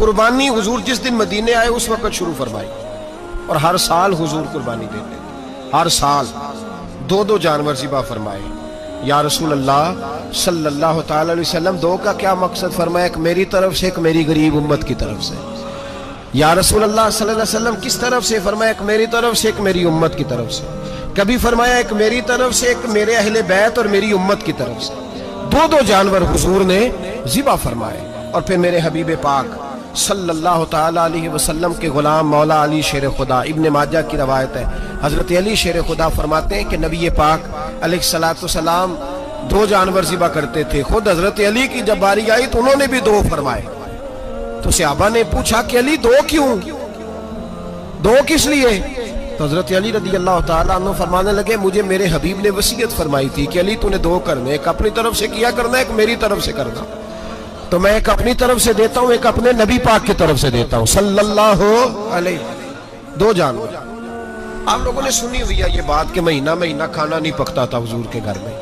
قربانی حضور جس دن مدینے آئے اس وقت شروع فرمائی، اور ہر سال حضور قربانی دیتے تھے، ہر سال 2 جانور ذبح فرمائے۔ یا رسول اللہ صلی اللہ تعالی علیہ وسلم 2 کا کیا مقصد فرمایا؟ ایک میری طرف سے، ایک میری غریب امت کی طرف سے۔ یا رسول اللہ صلی اللہ علیہ وسلم کس طرف سے فرمایا؟ ایک میری طرف سے، ایک میری امت کی طرف سے۔ کبھی فرمایا ایک میری طرف سے، ایک میرے اہل بیت اور میری امت کی طرف سے۔ 2 جانور حضور نے ذبح فرمائے، اور پھر میرے حبیب پاک صلی اللہ تعالی علیہ وسلم کے غلام مولا علی شیر خدا، ابن ماجہ کی روایت ہے، حضرت علی شیر خدا فرماتے ہیں کہ نبی پاک علیہ السلام 2 جانور ذبح کرتے تھے۔ خود حضرت علی کی جب باری آئی تو انہوں نے بھی 2 فرمائے۔ تو صحابہ نے پوچھا کہ علی 2 کیوں؟ 2 کس لیے؟ تو حضرت علی رضی اللہ تعالیٰ عنہ فرمانے لگے مجھے میرے حبیب نے وصیت فرمائی تھی کہ علی تو نے 2 کرنے، ایک اپنی طرف سے کیا کرنا، ایک میری طرف سے کرنا۔ تو میں ایک اپنی طرف سے دیتا ہوں، ایک اپنے نبی پاک کی طرف سے دیتا ہوں صلی اللہ علیہ۔ 2 جانور۔ آپ لوگوں نے سنی ہوئی ہے یہ بات کہ مہینہ کھانا نہیں پکتا تھا حضور کے گھر میں۔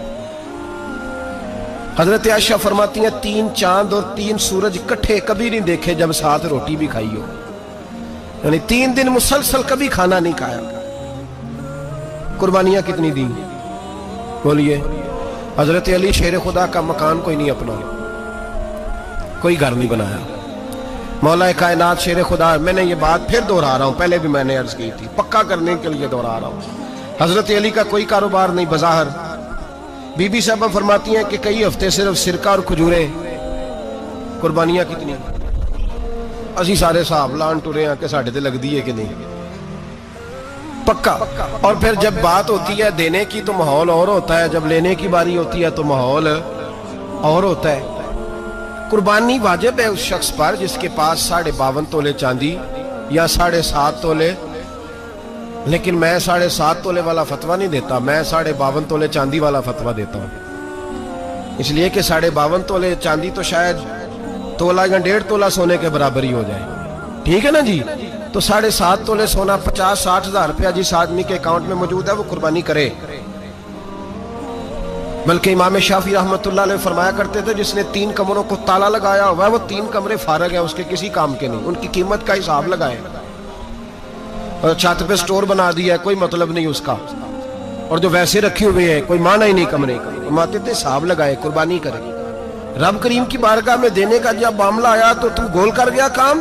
حضرت عائشہ فرماتی ہیں 3 چاند اور 3 سورج اکٹھے کبھی نہیں دیکھے جب ساتھ روٹی بھی کھائی ہو، یعنی 3 دن مسلسل کبھی کھانا نہیں کھایا۔ قربانیاں کتنی دی بولیے؟ حضرت علی شیر خدا کا مکان کوئی نہیں اپنا، کوئی گھر نہیں بنایا۔ مولا کائنات شیر خدا، میں نے یہ بات پھر دہرا رہا ہوں، پہلے بھی میں نے عرض کی تھی، پکا کرنے کے لیے دہرا رہا ہوں۔ حضرت علی کا کوئی کاروبار نہیں بظاہر۔ بی بی صاحبہ فرماتی ہیں کہ کئی ہفتے صرف سرکہ اور کھجوریں۔ قربانیاں کتنی؟ اسی سارے صاحب لان ٹورے ہیں کہ ساڑھے تے لگ دیئے کہ نہیں، پکا۔ اور پھر جب بات ہوتی ہے دینے کی تو ماحول اور ہوتا ہے، جب لینے کی باری ہوتی ہے تو ماحول اور ہوتا ہے۔ قربانی واجب ہے اس شخص پر جس کے پاس 52.5 تولے چاندی یا 7.5 تولے، لیکن میں 7.5 تولے والا فتویٰ نہیں دیتا، میں 52.5 تولے چاندی والا فتویٰ دیتا ہوں، اس لیے کہ 52.5 تولے چاندی تو شاید تولہ یا 1.5 تولہ سونے کے برابر ہی ہو جائے، ٹھیک ہے نا جی؟ تو 7.5 تولے سونا 50-60 ہزار روپیہ جس آدمی کے اکاؤنٹ میں موجود ہے وہ قربانی کرے۔ بلکہ امام شافعی رحمۃ اللہ علیہ فرمایا کرتے تھے جس نے 3 کمروں کو تالا لگایا ہوا ہے وہ 3 کمرے فارغ ہیں، اس کے کسی کام کے نہیں، ان کی قیمت کا حساب لگائے، اور چھت پہ سٹور بنا دیا ہے کوئی مطلب نہیں اس کا، اور جو ویسے رکھی ہوئے ہیں کوئی معنی ہی نہیں کمرے کا، فرماتے تھے حساب لگائے قربانی کرے۔ رب کریم کی بارگاہ میں دینے کا جب معاملہ آیا تو تم گول کر گیا کام۔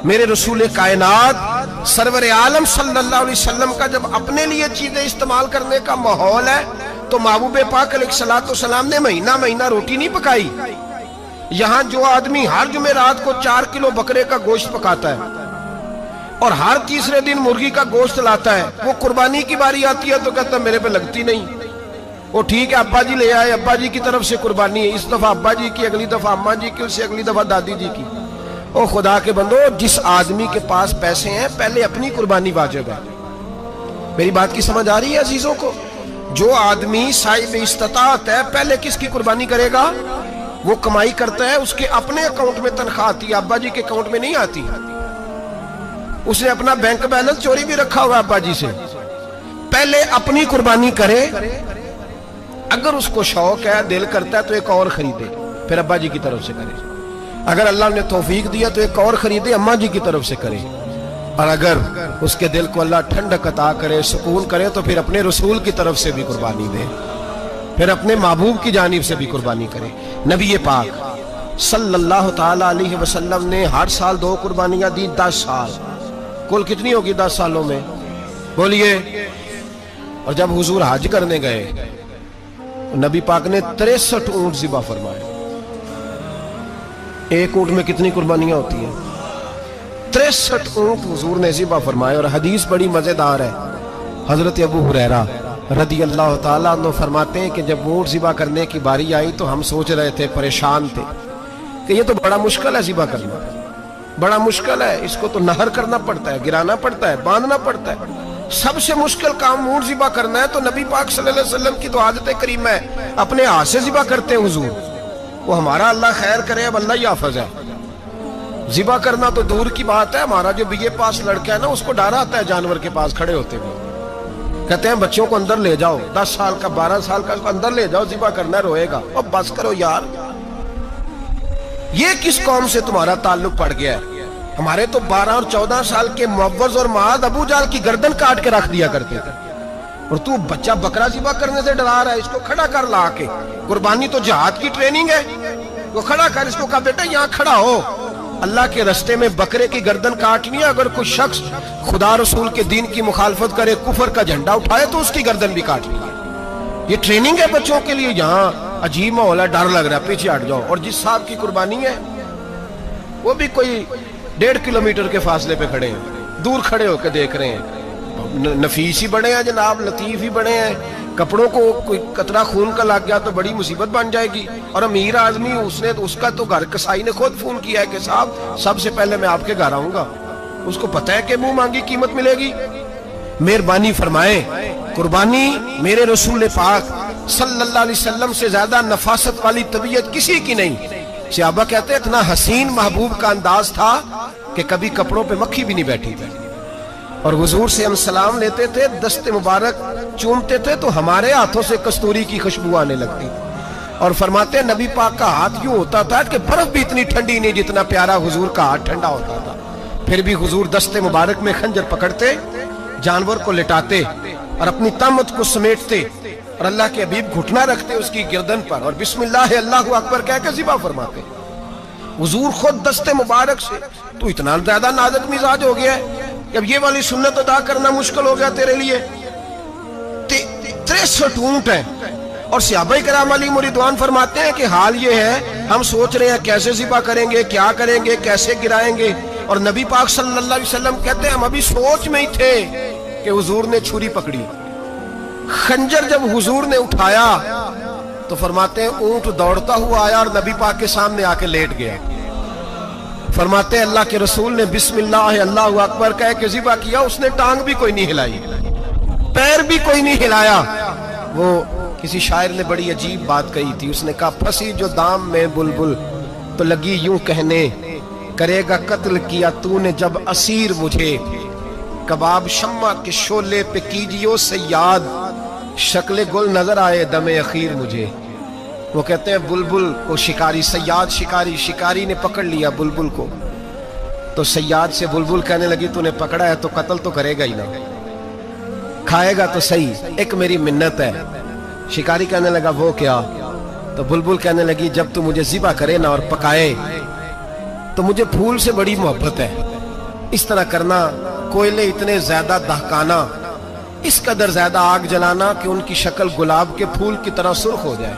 میرے رسول کائنات سرور عالم صلی اللہ علیہ وسلم کا جب اپنے لیے چیزیں استعمال کرنے کا ماحول ہے تو محبوب پاک علیہ السلام نے مہینہ روٹی نہیں پکائی۔ یہاں جو آدمی ہر جمعرات کو 4 کلو بکرے کا گوشت پکاتا ہے اور ہر تیسرے دن مرغی کا گوشت لاتا ہے، وہ قربانی کی باری آتی ہے تو کہتا ہے میرے پہ لگتی نہیں۔ وہ ٹھیک ہے ابا جی لے آئے، ابا جی کی طرف سے قربانی ہے، اس دفعہ ابا جی کی، اگلی دفعہ اماں جی کی، اس سے اگلی دفعہ دادی جی کی۔ او خدا کے بندو، جس آدمی کے پاس پیسے ہیں پہلے اپنی قربانی واجب ہے۔ میری بات کی سمجھ آ رہی ہے عزیزوں کو؟ جو آدمی صاحب استطاعت ہے پہلے کس کی قربانی کرے گا؟ وہ کمائی کرتا ہے، اس کے اپنے اکاؤنٹ میں تنخواہ آتی ہے، ابا جی کے اکاؤنٹ میں نہیں آتی۔ اس نے اپنا بینک بیلنس چوری بھی رکھا ہوا ابا جی سے۔ پہلے اپنی قربانی کرے، اگر اس کو شوق ہے، دل کرتا ہے تو ایک اور خریدے، پھر ابا جی کی طرف سے کرے۔ اگر اللہ نے توفیق دیا تو ایک اور خریدے، اماں جی کی طرف سے کرے۔ اور اگر اس کے دل کو اللہ ٹھنڈک عطا کرے، سکون کرے، تو پھر اپنے رسول کی طرف سے بھی قربانی دے، پھر اپنے محبوب کی جانب سے بھی قربانی کرے۔ نبی پاک صلی اللہ تعالی علیہ وسلم نے ہر سال 2 قربانیاں دی، 10 سال، کل کتنی ہوگی 10 سالوں میں بولیے؟ اور جب حضور حج کرنے گئے نبی پاک نے 63 اونٹ ذبح فرمائے۔ ایک اونٹ میں کتنی قربانیاں ہوتی ہیں؟ 63 اونٹ حضور نے ذبح فرمائے۔ اور حدیث بڑی مزیدار ہے، حضرت ابو ہریرہ رضی اللہ تعالیٰ عنہ فرماتے ہیں کہ جب اونٹ ذبح کرنے کی باری آئی تو ہم سوچ رہے تھے، پریشان تھے کہ یہ تو بڑا مشکل ہے ذبح کرنا، بڑا مشکل ہے، اس کو تو نہر کرنا پڑتا ہے، گرانا پڑتا ہے، باندھنا پڑتا ہے، سب سے مشکل کام اونٹ ذبح کرنا ہے۔ تو نبی پاک صلی اللہ علیہ وسلم کی تو عادت کریمہ ہے، اپنے ہاتھ سے ذبح کرتے ہیں حضور۔ وہ ہمارا اللہ خیر کرے، اب اللہ ہی حافظ ہے، ذبح کرنا تو دور کی بات ہے۔ ہمارا جو بی اے پاس لڑکا ہے نا، اس کو ڈر آتا ہے جانور کے پاس کھڑے ہوتے ہوئے، کہتے ہیں بچوں کو اندر لے جاؤ، 10 سال کا 12 سال کا اندر لے جاؤ، ذبح کرنا ہے، روئے گا۔ اب بس کرو یار، یہ کس قوم سے تمہارا تعلق پڑ گیا ہے؟ ہمارے تو 12 اور 14 سال کے معوذ اور معاذ ابو جہل کی گردن کاٹ کے رکھ دیا کرتے تھے، اور تو بچہ بکرا ذبح کرنے سے ڈرا رہا ہے، اس کو کھڑا کر لا کے۔ قربانی تو جہاد کی ٹریننگ ہے، وہ کھڑا کر، اس کو کہا بیٹا یہاں کھڑا ہو، اللہ کے رستے میں بکرے کی گردن کاٹنی ہے، اگر کوئی شخص خدا رسول کے دین کی مخالفت کرے، کفر کا جھنڈا اٹھائے تو اس کی گردن بھی کاٹنی ہے۔ یہ ٹریننگ ہے بچوں کے لیے۔ یہاں عجیب ماحول ہے، ڈر لگ رہا ہے، پیچھے ہٹ جاؤ۔ اور جس صاحب کی قربانی ہے وہ بھی کوئی 1.5 کلومیٹر کے فاصلے پہ کھڑے ہیں، دور کھڑے ہو کے دیکھ رہے ہیں۔ نفیس ہی بڑے ہیں جناب، لطیف ہی بڑے ہیں، کپڑوں کو کوئی قطرہ خون کا لگ گیا تو بڑی مصیبت بن جائے گی۔ اور امیر آدمی اس کا تو گھر کسائی نے خود فون کیا ہے کہ صاحب سب سے پہلے میں آپ کے گھر آؤں گا، اس کو پتہ ہے کہ منہ مانگی قیمت ملے گی۔ مہربانی فرمائیں، قربانی میرے رسول پاک صلی اللہ علیہ وسلم سے زیادہ نفاست والی طبیعت کسی کی نہیں۔ صحابہ کہتے ہیں اتنا حسین محبوب کا انداز تھا کہ کبھی کپڑوں پہ مکھی بھی نہیں بیٹھی تھی، اور حضور سے ہم سلام لیتے تھے، دست مبارک چومتے تھے تو ہمارے ہاتھوں سے کستوری کی خوشبو آنے لگتی تھی، اور فرماتے ہیں نبی پاک کا ہاتھ یوں ہوتا تھا کہ برف بھی اتنی ٹھنڈی نہیں جتنا پیارا حضور کا ہاتھ ٹھنڈا ہوتا تھا۔ پھر بھی حضور دست مبارک میں خنجر پکڑتے، جانور کو لٹاتے اور اپنی طامت کو سمیٹتے، اور اللہ کے حبیب گھٹنا رکھتے اس کی گردن پر، اور بسم اللہ اللہ اکبر کہہ کے ذبح فرماتے۔ حضور خود دست مبارک سے، تو اتنا زیادہ نازک مزاج ہو گیا ہے کہ اب یہ والی سنت ادا کرنا مشکل ہو گیا تیرے لیے۔ 63 اونٹ ہیں، اور صحابہ کرام علیہم رضوان فرماتے ہیں کہ حال یہ ہے ہم سوچ رہے ہیں کیسے ذبح کریں گے، کیا کریں گے، کیسے گرائیں گے، اور نبی پاک صلی اللہ علیہ وسلم کہتے ہیں ہم ابھی سوچ میں ہی تھے کہ حضور نے چھری پکڑی۔ خنجر جب حضور نے اٹھایا تو فرماتے ہیں اونٹ دوڑتا ہوا آیا اور نبی پاک کے سامنے آ کے لیٹ گیا۔ فرماتے ہیں اللہ کے رسول نے بسم اللہ اللہ اکبر کہہ کے ذبح کیا، اس نے ٹانگ بھی کوئی نہیں ہلائی، پیر بھی کوئی نہیں ہلایا۔ وہ کسی شاعر نے بڑی عجیب بات کہی تھی، اس نے کہا پھنسی جو دام میں بلبل تو لگی یوں کہنے، کرے گا قتل کیا تو نے جب اسیر مجھے، کباب شمع کے شولے پہ کیجیو سیاد، شکل گل نظر آئے دم اخیر مجھے۔ وہ کہتے ہیں بلبل کو شکاری، سیاد شکاری نے پکڑ لیا بلبل کو، تو سیاد سے بلبل کہنے لگی تو نے پکڑا ہے تو قتل تو کرے گا ہی نہ، کھائے گا تو صحیح، ایک میری منت ہے۔ شکاری کہنے لگا وہ کیا؟ تو بلبل کہنے لگی جب تو مجھے ذبح کرے نا اور پکائے تو مجھے پھول سے بڑی محبت ہے، اس طرح کرنا، کوئلے اتنے زیادہ دہکانا، اس قدر زیادہ آگ جلانا کہ ان کی شکل گلاب کے پھول کی طرح سرخ ہو جائے،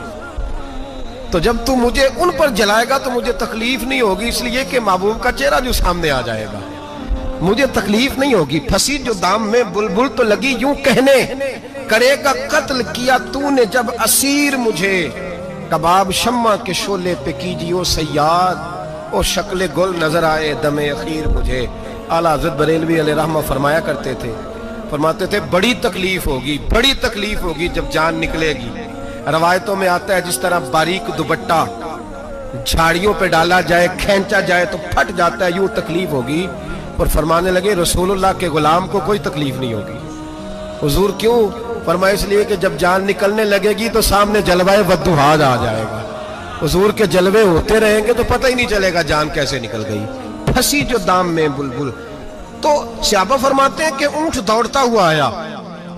تو جب تو مجھے ان پر جلائے گا تو مجھے تکلیف نہیں ہوگی، اس لیے کہ محبوب کا چہرہ جو سامنے آ جائے گا مجھے تکلیف نہیں ہوگی۔ پھنسی جو دام میں بلبل تو لگی یوں کہنے، کرے گا قتل کیا تو نے جب اسیر مجھے، کباب شمع کے شولے پہ کیجیو سیاد، اور شکل گل نظر آئے دم اخیر مجھے۔ اعلیٰ حضرت بریلوی علیہ رحمہ فرمایا کرتے تھے، فرماتے تھے بڑی تکلیف ہوگی جب جان نکلے گی۔ روایتوں میں آتا ہے جس طرح باریک دوپٹہ جھاڑیوں پہ ڈالا جائے، کھینچا جائے تو پھٹ جاتا ہے، یوں تکلیف ہوگی۔ اور فرمانے لگے رسول اللہ کے غلام کو کوئی تکلیف نہیں ہوگی۔ حضور کیوں؟ فرمایا اس لیے کہ جب جان نکلنے لگے گی تو سامنے جلوہ ودھوہاد آ جائے گا، حضور کے جلوے ہوتے رہیں گے تو پتہ ہی نہیں چلے گا جان کیسے نکل گئی۔ پھنسی جو دام میں بلبل، تو صحابہ فرماتے ہیں کہ اونٹ دوڑتا ہوا آیا،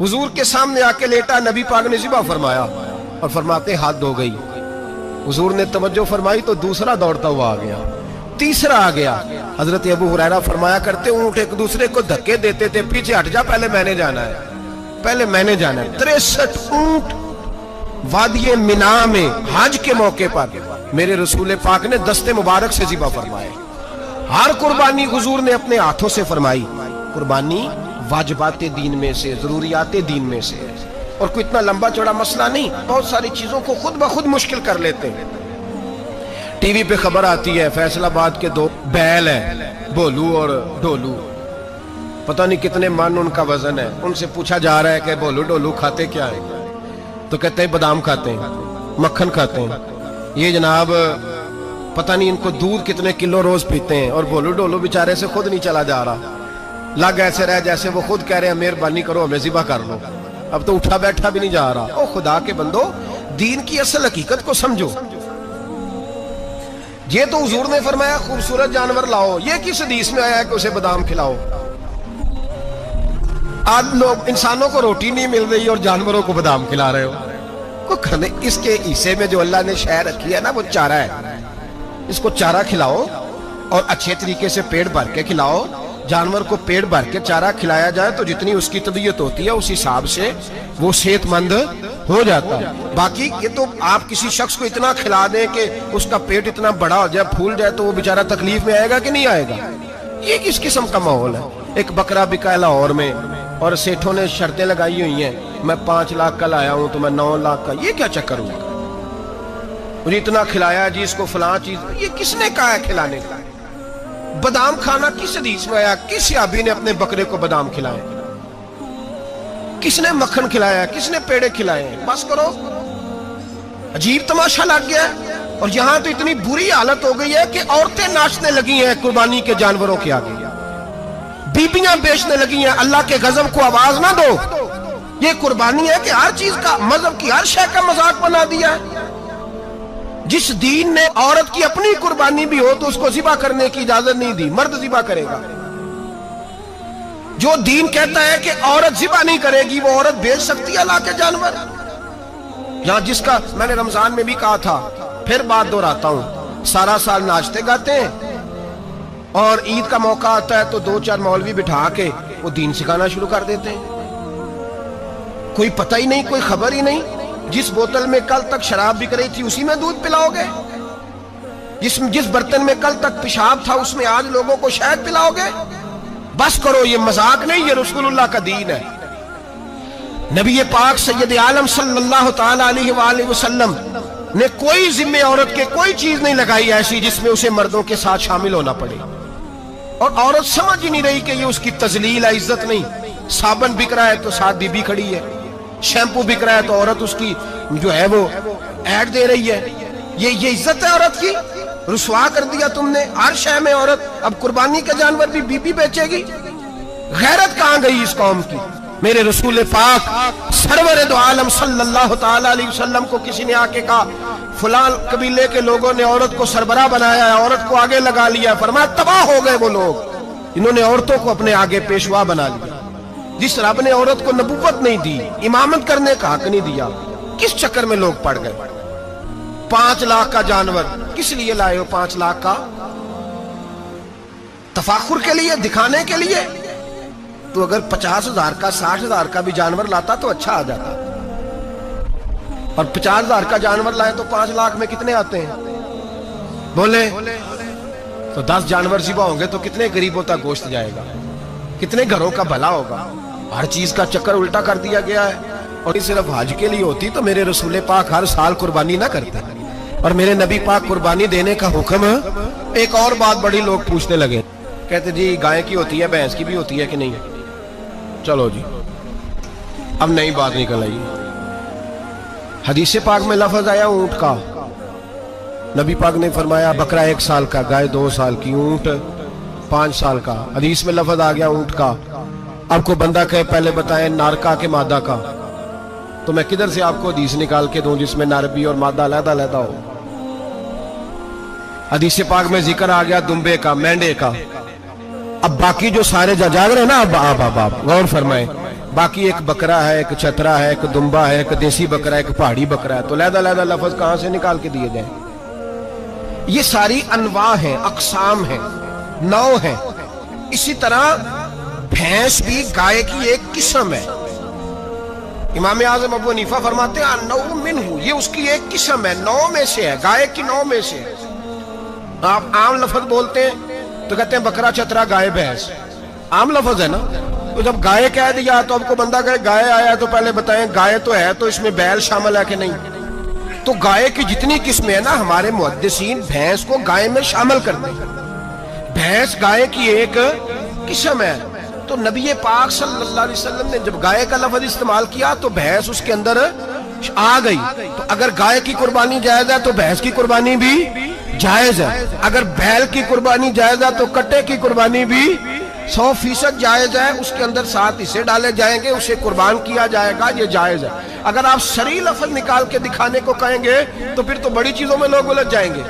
حضور کے سامنے آ کے لیٹا، نبی پاک نے ذبح فرمایا، اور فرماتے ہیں ہاتھ دھو گئی۔ حضور نے توجہ فرمائی تو دوسرا دوڑتا ہوا آ گیا، تیسرا آ گیا۔ حضرت ابو ہریرہ فرمایا کرتے اونٹ ایک دوسرے کو دھکے دیتے تھے، پیچھے ہٹ جا، پہلے میں نے جانا ہے، پہلے میں نے جانا ہے۔ 63 اونٹ وادی منا میں حج کے موقع پر میرے رسول پاک نے دست مبارک سے ذبح فرمائے۔ ہر قربانی حضور نے اپنے ہاتھوں سے فرمائی۔ قربانی واجبات دین میں سے، ضروریات دین میں سے، اور کوئی اتنا لمبا چوڑا مسئلہ نہیں، بہت ساری چیزوں کو خود بخود مشکل کر لیتے ہیں۔ ٹی وی پہ خبر آتی ہے فیصل آباد کے 2 بیل ہیں، بولو اور ڈولو، پتہ نہیں کتنے من ان کا وزن ہے۔ ان سے پوچھا جا رہا ہے کہ بولو ڈولو کھاتے کیا ہے؟ تو کہتے ہیں بادام کھاتے ہیں، مکھن کھاتے ہیں، یہ جناب پتہ نہیں ان کو دودھ کتنے کلو روز پیتے ہیں، اور بولو ڈولو بیچارے سے خود نہیں چلا جا رہا، لگ ایسے رہ جیسے وہ خود کہہ رہے ہیں مہربانی کرو ہمیں ذبح کر لو، اب تو اٹھا بیٹھا بھی نہیں جا رہا۔ او خدا کے بندو، دین کی اصل حقیقت کو سمجھو۔ یہ تو حضور نے فرمایا خوبصورت جانور لاؤ، یہ کس حدیث میں آیا ہے کہ اسے بادام کھلاؤ؟ آج لوگ انسانوں کو روٹی نہیں مل رہی اور جانوروں کو بادام کھلا رہے ہو۔ اس کے حصے میں جو اللہ نے شے رکھی ہے نا وہ چارہ ہے، اس کو چارہ کھلاؤ اور اچھے طریقے سے پیٹ بھر کے کھلاؤ۔ جانور کو پیٹ بھر کے چارہ کھلایا جائے تو جتنی اس کی طبیعت ہوتی ہے اس حساب سے وہ صحت مند ہو جاتا ہے۔ باقی یہ تو آپ کسی شخص کو اتنا کھلا دیں کہ اس کا پیٹ اتنا بڑا ہو جائے، پھول جائے، تو وہ بیچارہ تکلیف میں آئے گا کہ نہیں آئے گا؟ یہ کس قسم کا ماحول ہے؟ ایک بکرا بکا ہے لاہور میں اور سیٹھوں نے شرطیں لگائی ہوئی ہیں، میں 5 لاکھ کا لایا ہوں تو میں 9 لاکھ کا۔ یہ کیا چکر ہوا؟ مجھے اتنا کھلایا جی، اس کو فلاں چیز۔ یہ کس نے کہا ہے کھلانے کا؟ بادام کھانا کس حدیث میں آیا؟ کس صحابی نے اپنے بکرے کو بادام کھلائے؟ کس نے مکھن کھلایا؟ کس نے پیڑے کھلائے؟ بس کرو، عجیب تماشا لگ گیا ہے۔ اور یہاں تو اتنی بری حالت ہو گئی ہے کہ عورتیں ناچنے لگی ہیں قربانی کے جانوروں کے آگے، بیبیاں بیچنے لگی ہیں۔ اللہ کے غضب کو آواز نہ دو۔ یہ قربانی ہے کہ ہر چیز کا، مذہب کی ہر شے کا مذاق بنا دیا ہے۔ جس دین نے عورت کی اپنی قربانی بھی ہو تو اس کو ذبح کرنے کی اجازت نہیں دی، مرد ذبح کرے گا۔ جو دین کہتا ہے کہ عورت ذبح نہیں کرے گی، وہ عورت بیچ سکتی ہے اللہ کے جانور؟ یہاں جس کا میں نے رمضان میں بھی کہا تھا، پھر بات دہراتا ہوں، سارا سال ناچتے گاتے ہیں اور عید کا موقع آتا ہے تو 2-4 مولوی بٹھا کے وہ دین سکھانا شروع کر دیتے ہیں۔ کوئی پتہ ہی نہیں، کوئی خبر ہی نہیں۔ جس بوتل میں کل تک شراب بک رہی تھی اسی میں دودھ پلاؤ گے؟ جس برتن میں کل تک پیشاب تھا اس میں آج لوگوں کو شہد پلاؤ گے؟ بس کرو، یہ مذاق نہیں، یہ رسول اللہ کا دین ہے۔ نبی پاک سید عالم صلی اللہ تعالی علیہ وآلہ وسلم نے کوئی ذمہ عورت کے کوئی چیز نہیں لگائی ایسی جس میں اسے مردوں کے ساتھ شامل ہونا پڑے، اور عورت سمجھ ہی نہیں رہی کہ یہ اس کی تذلیل ہے، عزت نہیں۔ صابن بک رہا ہے تو ساتھ بی بی کھڑی ہے، شیمپو بک رہا ہے تو عورت اس کی جو ہے وہ ایڈ دے رہی ہے۔ یہ عزت ہے عورت کی؟ رسوا کر دیا تم نے ہر شے میں عورت۔ اب قربانی کا جانور بھی بی بی بیچے گی؟ غیرت کہاں گئی اس قوم کی؟ میرے رسول پاک سرور دو عالم صلی اللہ تعالی علیہ وسلم کو کسی نے آ کے کہا فلاں قبیلے کے لوگوں نے عورت کو سربراہ بنایا ہے، عورت کو آگے لگا لیا ہے۔ فرمایا تباہ ہو گئے وہ لوگ، انہوں نے عورتوں کو اپنے آگے پیشوا بنا لیا۔ جس رب نے عورت کو نبوت نہیں دی، امامت کرنے کا حق نہیں دیا، کس چکر میں لوگ پڑ گئے؟ 5 لاکھ کا جانور کس لیے لائے ہو؟ 5 لاکھ کا تفاخر کے لیے، دکھانے کے لیے؟ تو اگر 50,000 کا 60,000 کا بھی جانور لاتا تو اچھا آ جاتا، اور 50,000 کا جانور لائے تو 5 لاکھ میں کتنے آتے ہیں؟ بولے تو 10 جانور ذبح ہوں گے تو کتنے غریبوں تک گوشت جائے گا، کتنے گھروں کا بھلا ہوگا؟ ہر چیز کا چکر الٹا کر دیا گیا ہے۔ اور یہ صرف حج کے لیے ہوتی تو میرے رسول پاک ہر سال قربانی نہ کرتے، اور میرے نبی پاک قربانی دینے کا حکم۔ ایک اور بات بڑی لوگ پوچھنے لگے، کہتے جی گائے کی ہوتی ہے، بھینس کی بھی ہوتی ہے کہ نہیں؟ چلو جی اب نئی بات نکل آئی۔ حدیث پاک میں لفظ آیا اونٹ کا، نبی پاک نے فرمایا بکرا 1 سال کا، گائے 2 سال کی، اونٹ 5 سال کا۔ حدیث میں لفظ آ گیا اونٹ کا۔ آپ کو بندہ کہے پہلے بتائیں نر کا کہ مادہ کا، تو میں کدھر سے آپ کو حدیث نکال کے دوں جس میں نر بھی اور مادہ علیحدہ علیحدہ ہو؟ حدیث پاک میں ذکر آ گیا دمبے کا، مینڈے کا۔ اب باقی جو سارے جاگ رہے ہیں نا، اب غور فرمائیں، باقی ایک بکرا ہے، ایک چترا ہے، ایک دمبا ہے، ایک دیسی بکرا ہے، ایک پہاڑی بکرا ہے، تو علیحدہ علیحدہ لفظ کہاں سے نکال کے دیے جائیں؟ یہ ساری انواع ہیں، اقسام ہیں، نوع ہیں۔ اسی طرح بھینس بھی گائے کی ایک قسم ہے۔ امام اعظم ابو حنیفہ فرماتے ہیں النوع منہ، یہ اس کی ایک قسم ہے، نوع میں سے ہے، گائے کی نوع میں سے ہے۔ آپ عام لفظ بولتے ہیں تو کہتے ہیں بکرا چترا گائے بھینس، عام لفظ ہے نا۔ تو جب گائے کہہ دیا تو آپ کو بندہ کہے گائے آیا تو پہلے بتائیں گائے تو ہے تو اس میں بیل شامل ہے کہ نہیں؟ تو گائے کی جتنی قسمیں ہیں نا، ہمارے محدثین بھینس کو گائے میں شامل کرتے ہیں۔ بھینس گائے کی ایک قسم ہے۔ تو نبی پاک صلی اللہ علیہ وسلم نے جب گائے کا لفظ استعمال کیا تو بھینس اس کے اندر آ گئی۔ تو اگر گائے کی قربانی جائز ہے تو بھینس کی قربانی بھی جائز ہے، اگر بیل کی قربانی جائز ہے تو کٹے کی قربانی بھی 100% جائز ہے، اس کے اندر 7 حصے ڈالے جائیں گے، اسے قربان کیا جائے گا، یہ جائز ہے۔ اگر آپ شرعی لفظ نکال کے دکھانے کو کہیں گے تو پھر تو بڑی چیزوں میں لوگ الجھ جائیں گے،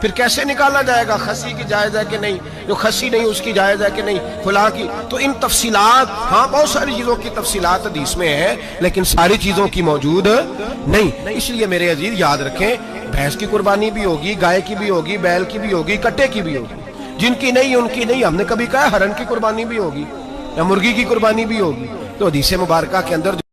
پھر کیسے نکالا جائے گا خسی کی جائز ہے کہ نہیں، جو خسی نہیں اس کی جائز ہے کہ نہیں، فلاں کی؟ تو ان تفصیلات، ہاں بہت ساری چیزوں کی تفصیلات حدیث میں ہے لیکن ساری چیزوں کی موجود نہیں۔ اس لیے میرے عزیز یاد رکھیں، بھینس کی قربانی بھی ہوگی، گائے کی بھی ہوگی، بیل کی بھی ہوگی، کٹے کی بھی ہوگی، جن کی نہیں ان کی نہیں۔ ہم نے کبھی کہا ہرن کی قربانی بھی ہوگی یا مرغی کی قربانی بھی ہوگی؟ تو حدیث مبارکہ کے اندر